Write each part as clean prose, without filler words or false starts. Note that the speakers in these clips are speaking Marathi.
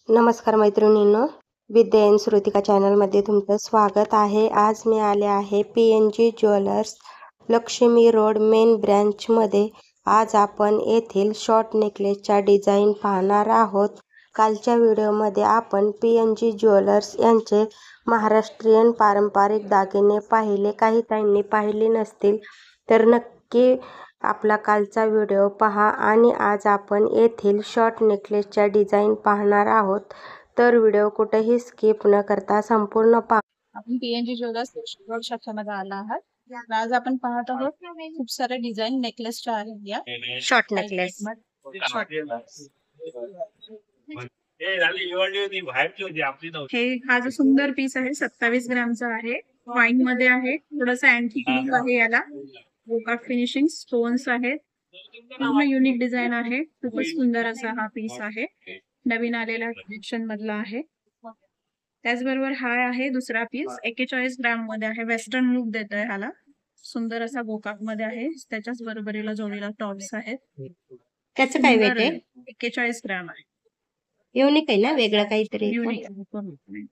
नमस्कार मैत्रिणींनो, विद्या एन श्रुतिका चॅनलमध्ये तुमचं स्वागत आहे. आज मी आले आहे PNG jewellers Laxmi road main ब्रँचमध्ये. आज आपण येथील शॉर्ट नेकलेसच्या डिझाईन पाहणार आहोत. कालच्या व्हिडिओमध्ये आपण PNG ज्वेलर्स यांचे महाराष्ट्रीयन पारंपरिक दागिने पाहिले. काही ताईंनी पाहिले नसतील तर नक्की आपला कालचा व्हिडिओ पहा आणि आज आपण येथील शॉर्ट नेकलेसच्या डिझाईन पाहणार आहोत. तर व्हिडिओ कुठेही स्किप न करता संपूर्ण पहा. आपण PNG ज्वेलर्स रोड शाखेमध्ये आला आहात. आज आपण पाहत आहोत खूप सारे डिझाईन नेकलेसच्या आहेत. या शॉर्ट नेकलेस हे हा जो सुंदर पीस आहे 27 ग्रामचा आहे. वाईन मध्ये आहे, थोडासा अँटिक लुक आहे याला. गोकाक फिनिशिंग स्टोन्स आहेत, पूर्ण युनिक डिझाईन आहे. खूपच सुंदर असा हा पीस आहे, नवीन आलेला कलेक्शन मधला आहे. त्याचबरोबर हा आहे दुसरा पीस 41 ग्राम मध्ये आहे. वेस्टर्न लुक देत आहे ह्याला. सुंदर असा गोकाक मध्ये आहे. त्याच्याच बरोबरीला जोडीला टॉप्स आहेत. त्याचं काय वेट आहे? 41 ग्राम आहे. युनिक आहे ना, वेगळं काहीतरी. युनिक.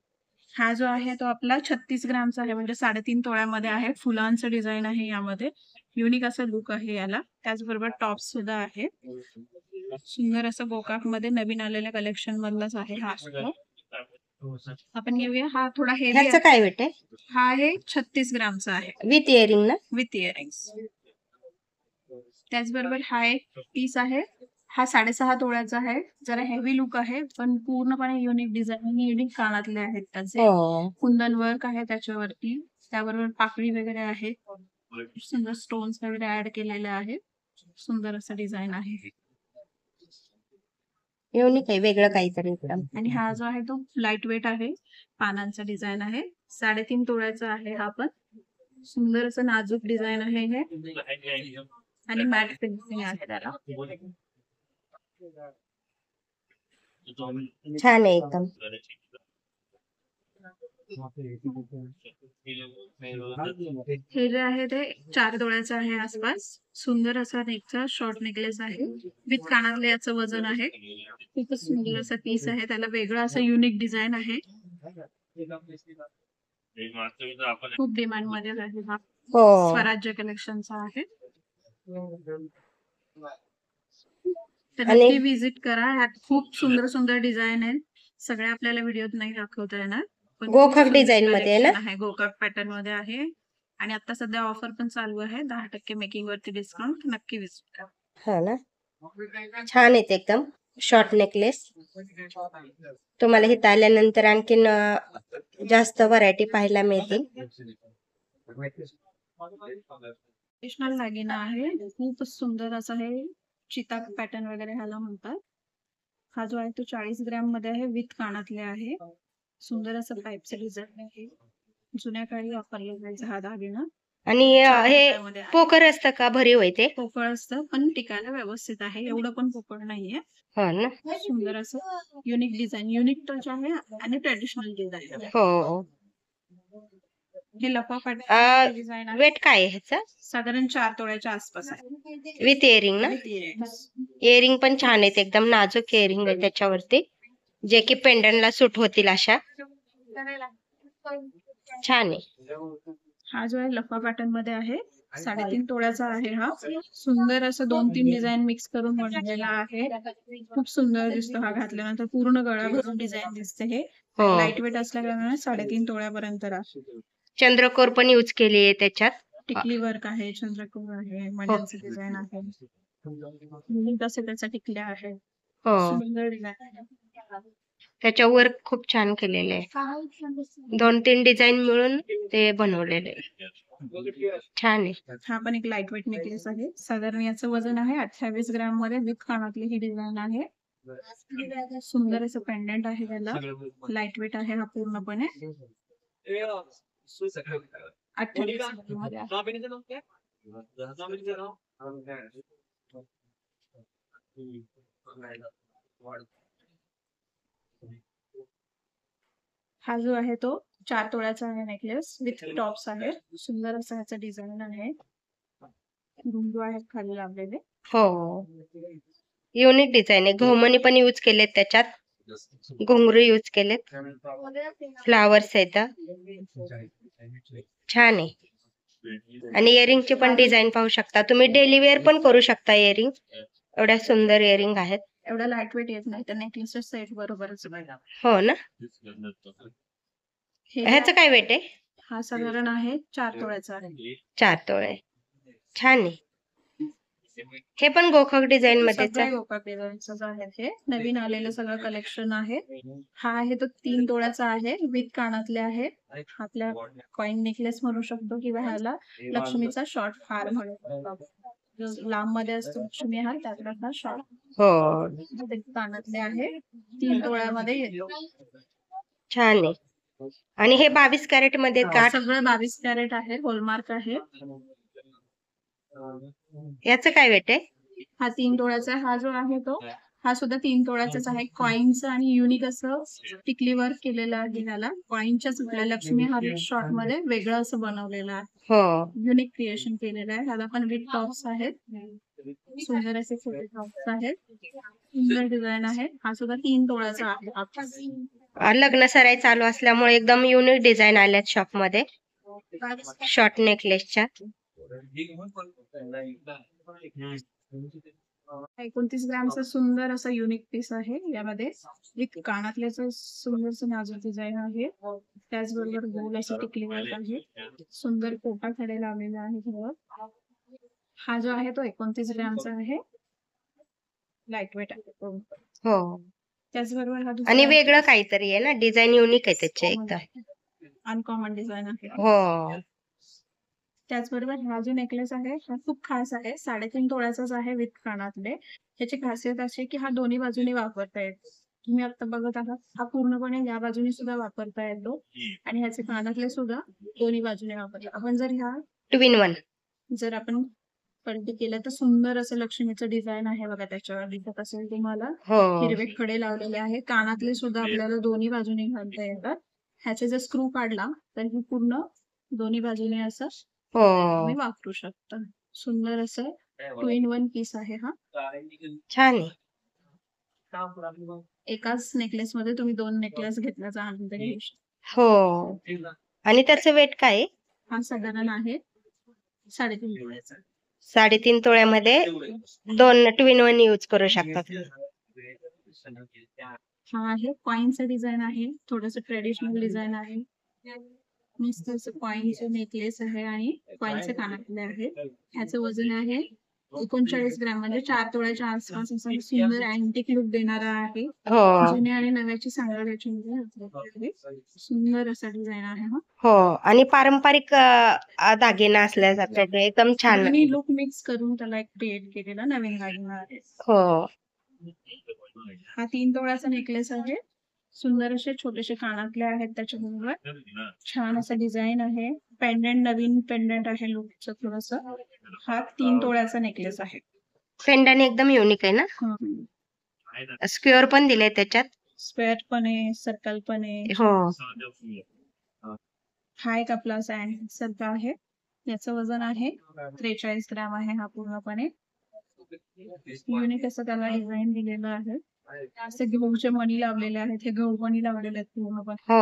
हा जो आहे तो आपला 36 ग्रामचा आहे, म्हणजे 3.5 तोळ्यामध्ये आहे. फुलांचं डिझाईन आहे यामध्ये. युनिक असं लुक आहे याला. त्याचबरोबर टॉप्स सुद्धा आहे. सुंदर असं गोकाक मध्ये नवीन आलेल्या कलेक्शन मधलाच आहे हा सुद्धा. आपण घेऊया हा थोडा हेवी. ह्याचं काय वेट आहे? हा आहे 36 ग्रामचा आहे, विथ इयरिंग ना? With earrings. त्याचबरोबर हा एक पीस आहे. हा 6.5 तोळ्याचा आहे. जरा हेवी लुक आहे, पण पूर्णपणे युनिक डिझाईन आणि युनिक कानातले आहेत त्याचे. कुंदन वर्क आहे त्याच्यावरती. त्याबरोबर पाकळी वगैरे आहे. सुंदर स्टोन्स वगैरे ऍड केलेले आहेत. सुंदर असं डिझाईन आहे. युनिक आहे, वेगळं काहीतरी एकदम. आणि हा जो आहे तो लाईट वेट आहे. पानांचा डिझाईन आहे. 3.5 तोळ्याचा आहे हा पण. सुंदर असं नाजूक डिझाईन आहे हे, आणि मॅट फिनिशिंग आहे त्याला. छान आहे एकदम. हे जे आहे ते 4 तोळ्याचं आहे आसपास. सुंदर असा नेकचा शॉर्ट नेकलेस आहे, विथ कानातले याचं वजन आहे. खूपच सुंदर असा पीस आहे. त्याला वेगळं असं युनिक डिझाईन आहे. खूप डिमांड मध्ये आहे हा. स्वराज्य कलेक्शनचा आहे. तर नक्की विजिट करा. ह्यात खूप सुंदर सुंदर डिझाईन आहे. सगळे आपल्याला व्हिडिओत नाही दाखवता येणार, पण गोकाक डिझाईन मध्ये आहे. गोकाक पॅटर्न मध्ये आहे. आणि आता सध्या ऑफर पण चालू आहे, 10% मेकिंग वरती डिस्काउंट. नक्की विजिट करा. हा ना, छान आहेत एकदम शॉर्ट नेकलेस. तुम्हाला इथं आल्यानंतर आणखीन जास्त व्हरायटी पाहायला मिळतील. ट्रेडिशनल दागिना आहे. खूपच सुंदर असं हे चिताक पॅटर्न वगैरे ह्याला म्हणतात. हा जो आहे तो 40 ग्रॅम मध्ये आहे, विथ कानातले आहे. सुंदर असं टाईपचं डिझाईन आहे. जुन्या काळी वापरला जायचा हा दागिना. आणि हे पोकर असतं का? भरीव आहे ते? पोकळ असतं, पण टिकायला व्यवस्थित आहे. एवढं पण पोकळ नाहीये. हो ना. सुंदर असं युनिक डिझाईन, युनिक टच आहे आणि ट्रेडिशनल डिझाईन. हो. हे लफा पॅटर्न डिझाईन आहे. वेट काय आहे ह्याचा? साधारण 4 तोळ्याच्या आसपास आहे, विथ इयरिंग ना? इयरिंग पण छान आहेत, एकदम नाजूक इयरिंग आहे त्याच्यावरती, जे की पेंडंटला सूट होतील अशा. छान आहे. हा जो आहे लफा पॅटर्न मध्ये आहे. 3.5 तोळ्याचा आहे हा. सुंदर असं 2-3 डिझाईन मिक्स करून बनवलेला आहे. खूप सुंदर दिसतो हा घातल्यानंतर. पूर्ण गळा भरून डिझाईन दिसते हे. लाईट वेट असल्यामुळे 3.5 तोळ्यापर्यंत आहे. चंद्रकोर पण यूज केली आहे त्याच्यात. टिकली वर्क आहे, चंद्रकोर आहे, मण्यांचं डिझाईन आहे. तसे त्याच्या टिकल्या आहे. सुंदर डिझाईन आहे. त्याच्यावर खूप छान केलेले आहे. 2-3 डिझाईन मिळून ते बनवलेले छान आहे. हा पण एक लाईट वेट नेकलेस आहे. साधारण याचं वजन आहे 28 ग्रॅम मध्ये, विथ कानातली ही डिझाईन आहे. सुंदर असं पेंडंट आहे त्याला. लाईट वेट आहे हा पूर्णपणे. 28 मध्ये हा जो आहे तो 4 तोळ्याचा आहे नेकलेस, विथ टॉप्स आहे. सुंदर असं ह्याचं डिझाईन आहे. रुंदू आहेत खाली लावलेले. हो, युनिक डिझाईन आहे. घोमणी पण यूज केलेत त्याच्यात. घुंगरू यूज केलेत, फ्लावर्स आहेत, छान आहे. आणि इयरिंगची पण डिझाईन पाहू शकता तुम्ही, डेली वेअर पण करू शकता इयरिंग. एवढ्या सुंदर इयरिंग आहेत. एवढा लाईट वेट येत नाही, तर नेकलेसच्या सेट बरोबरच. हो ना. ह्याचं काय वेट आहे? हा साधारण आहे 4 तोळ्याचा आहे. 4 तोळे. छान आहे. हे पण गोखक डिझाईन मध्येच सगळे गोकाक डिझाईनच आहे. हे नवीन आलेलं सगळं कलेक्शन आहे. हा आहे तो 3 तोळ्याचा आहे, विथ कानातले आहे. आपल्या कॉइन नेकलेस म्हणू शकतो, किंवा ह्याला लक्ष्मीचा शॉर्ट हार म्हणू शकतो. जो लांब मध्ये असतो लक्ष्मी हार, त्यातला हा शॉर्ट. हो, कानातले आहे, 3 तोळ्यामध्ये येतो. छान आहे. आणि हे 22 कॅरेट मध्ये का? सगळं 22 कॅरेट आहे, हॉलमार्क आहे. याचं काय वेट आहे? हा 3 तोळ्याचा. हा जो आहे तो, हा सुद्धा 3 तोळ्याचाच आहे. कॉइनचं आणि युनिक असं टिकली वर्क केलेलं आहे. ह्याला कॉइनच्याच लक्ष्मी हार शॉर्ट मध्ये वेगळं असं बनवलेलं आहे. हो, युनिक क्रिएशन केलेलं आहे. ह्याला पण विथ टॉप्स आहेत, सुंदर असे छोटे टॉप्स आहेत, सुंदर डिझाईन आहे. हा सुद्धा 3 तोळ्याचा आहे. लग्न सराई चालू असल्यामुळे एकदम युनिक डिझाईन आल्यात शॉप मध्ये शॉर्ट नेकलेसच्या. 29 ग्रॅमचा सुंदर असा युनिक पीस आहे. यामध्ये एक कानातल्याचं सुंदर नाजूक डिझाईन आहे. त्याचबरोबर गोल अशी टिकली वर्क आहे. सुंदर पोटा खडे लावलेला आहे. हा जो आहे तो 29 ग्रॅमचा आहे, लाईट वेट आहे. हो, त्याचबरोबर हा आणि वेगळं काहीतरी आहे ना, डिझाईन युनिक आहे त्याचे एकदम, अनकॉमन डिझाईन आहे. हो. त्याचबरोबर हा जो नेकलेस आहे हा खूप खास आहे. 3.5 तोळ्याचाच आहे, विथ कानातले. ह्याची खासियत अशी की हा दोन्ही बाजूने वापरता येतो. तुम्ही आता बघत आहात, हा पूर्णपणे या बाजूने सुद्धा वापरता येतो, आणि ह्याचे कानातले सुद्धा दोन्ही बाजूने वापरतात. आपण जर ह्या 2 in 1 जर आपण पलटी केलं तर सुंदर असं लक्ष्मीचं डिझाईन आहे बघा. त्याच्यावर दिसत असेल तुम्हाला, हिरवे खडे लावलेले आहे. कानातले सुद्धा आपल्याला दोन्ही बाजूने घालता येतात. ह्याचे जर स्क्रू काढला तर ही पूर्ण दोन्ही बाजूने असं तुम्ही वापरू शकता. सुंदर असं 2 in 1 पीस आहे हा. छान आहे. एकाच नेकलेस मध्ये तुम्ही 2 नेकलेस घेतल्याचा आनंद घेऊ शकता. हो, आणि त्याचं वेट काय आहे? हा साधारण आहे 3.5 तोळ्याचा. 3.5 तोळ्यामध्ये 2 2 in 1 यूज करू शकतात. हा आहे कॉइनचं डिझाईन आहे, थोडस ट्रेडिशनल डिझाईन आहे. मस्त असं कॉइनचं नेकलेस आहे आणि कॉइनचे कानातले आहे. ह्याचं वजन आहे 39 ग्रॅम, म्हणजे 4 तोळ्याच्या आसपास. असं सुंदर अँटिक लुक देणारा आहे. जुन्या आणि नव्याची सांगड याच्यामध्ये सुंदर असा डिझाईन आहे. हो, आणि पारंपरिक दागिना असल्यासारखं एकदम छान लुक मिक्स करून त्याला एक क्रिएट केलेला नवीन दागिना आहे. हो, हा 3 तोळ्याचा नेकलेस आहे. सुंदर असे छोटेसे कानातले आहेत त्याच्याबरोबर. छान असं डिझाईन आहे. पेंडंट, नवीन पेंडंट आहे लुकचं थोडस. हा 3 तोळ्याचा नेकलेस आहे. पेंडंट एकदम युनिक आहे ना. स्क्वेअर पण दिले त्याच्यात, स्क्वेअर पण आहे, सर्कल पण आहे. हो. हा एक आपला सँड सारखा आहे. याचं वजन आहे 43 ग्रॅम आहे. हा पूर्णपणे युनिक असं त्याला डिझाईन दिलेलं आहे. असे गहूचे मणी लावलेले आहेत. हे गहू मणी लावलेले आहेत पूर्णपणे,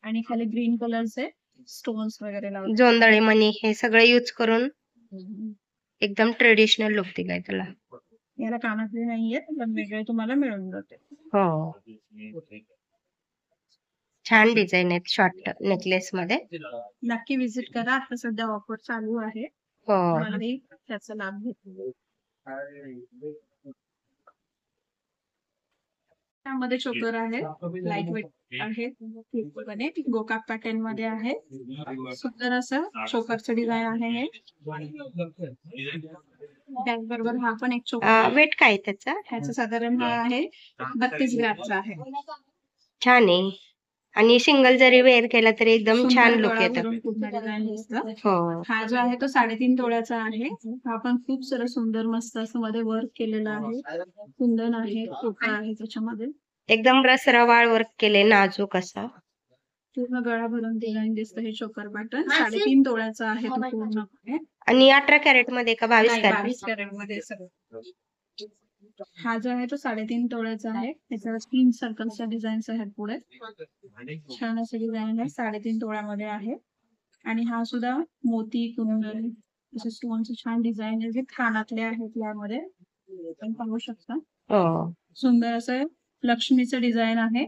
आणि खाली ग्रीन कलरचे स्टोन्स वगैरे लावले, जोंधळे मणी, हे सगळे यूज करून एकदम ट्रेडिशनल लुक दिलाय त्याला. याला कानातले नाहीयेत, पण वेगळे तुम्हाला मिळून जाते. हो, छान डिझाईन आहेत शॉर्ट नेकलेस मध्ये. नक्की विजिट करा. आता सध्या ऑफर चालू आहे, त्याचा लाभ घेतला. त्यामध्ये चोकर आहे, लाईट वेट आहे, गोकाक पॅटर्न मध्ये आहे. सुंदर असं चोकरचं डिझाईन आहे हे. त्याचबरोबर हा पण एक चोकर. वेट काय त्याचा? ह्याचं साधारण हा आहे 32 ग्रॅमचा आहे. छान आहे, आणि सिंगल जरी वेअर केला तरी एकदम छान लुक येतो. हा जो आहे तो 3.5 तोळ्याचा आहे. हा पण खूप सारं सुंदर मस्त असं मध्ये वर्क केलेलं आहे. कुंदन आहे, कोटा आहे त्याच्यामध्ये, एकदम रसरवाळ वर्क केले, नाजूक असा. पूर्ण गळा भरून डिझाईन दिसतं. हे चोकर पॅटर्न 3.5 तोळ्याचा आहे पूर्णपणे. आणि 18 कॅरेट मध्ये का 22 कॅरेट? 22 कॅरेट मध्ये सगळं. हा जो आहे तो 3.5 तोळ्याचा आहे. त्याच्यावर 3 सर्कल्सच्या डिझाईन्स आहेत पुढे. छान असे डिझाईन आहे. 3.5 तोळ्यामध्ये आहे. आणि हा सुद्धा मोती कुंदन असे स्टोनचे छान डिझाईन आहे. जे कानातले आहेत यामध्ये आपण पाहू शकता. हो. सुंदर असं लक्ष्मीचं डिझाईन आहे.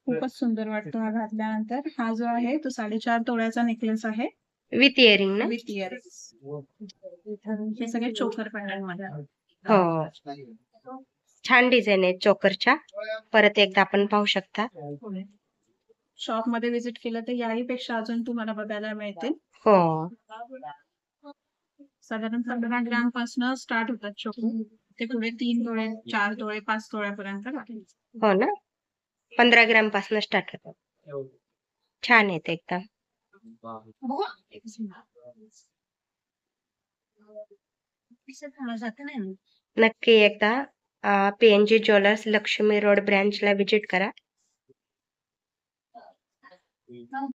खूपच सुंदर वाटतो हा घातल्यानंतर. हा जो आहे तो 4.5 तोळ्याचा नेकलेस आहे. विथ इयरिंग ना? With earrings. हे सगळे चोकर पॅटर्न मध्ये आहेत. हो. छान डिझाईन आहे चोकरच्या. परत एकदा आपण पाहू शकता. शॉप मध्ये व्हिजिट केलं तर याही पेक्षा अजून तुम्हाला बघायला मिळतील. हो. साधारण 15 ग्राम पासून स्टार्ट होतात चोकर. ते पुढे 3 तोळे, 4 तोळे, 5 तोळ्यापर्यंत राहतील. हो ना? 15 ग्राम पासून स्टार्ट होतात. छान आहेत एकदम. नक्की एकदा PNG ज्वेलर्स लक्ष्मी रोड ब्रँचला व्हिजिट करा.